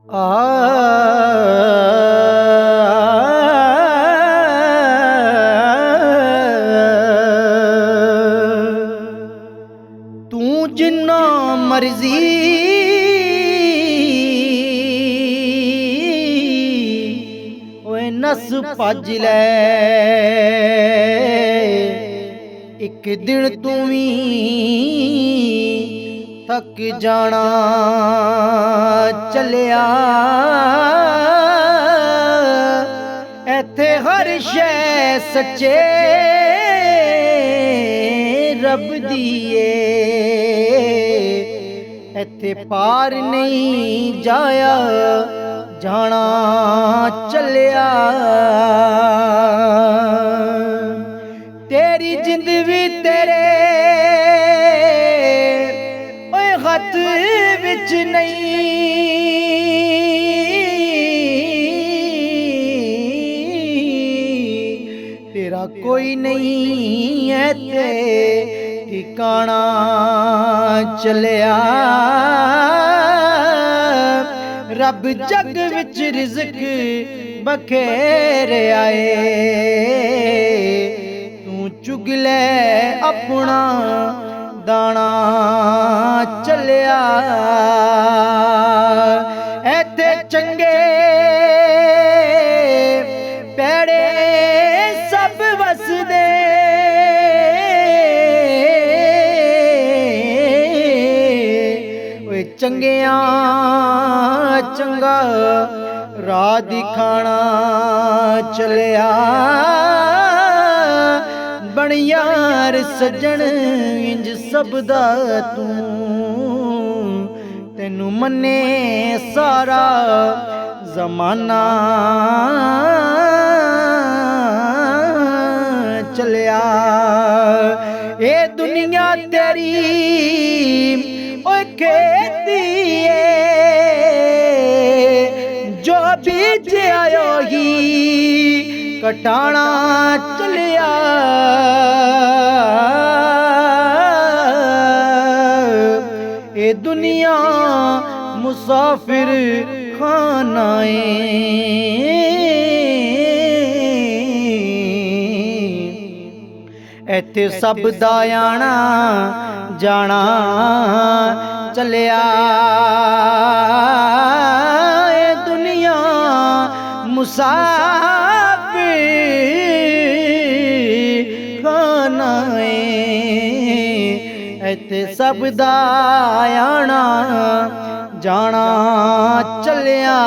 तू जिन्ना मर्जी ओए नस भज लै, एक दिन तू भी थक जाना चलिया। एथे हर शै सच्चे रब दिए, एथे पार नहीं जाया जाना चलिया। तेरी जिंद भी तेरे ओए हथ विच नहीं, तेरा कोई नहीं है ते ठिकाना चलिया। रब जग विच रिज़्क बखेर आए, तू चुग ले अपना दाना चलिया। एथे चंगे पैड़े सब वसदे, ओए चंगियां चंगा राह दिखाना चलिया। बन यार सज्जन इंज सबदा तू, तेनू मन्ने सारा जमाना चलिया। ए दुनिया तेरी ओए खेती जो बीज आयो ही कटाना चलिया। ए दुनिया मुसाफिर खानाए, एथे सब दा आना जाना चलिया। ए दुनिया मुसाफिर खानाए, एथे सब दा आना जाना चलिया।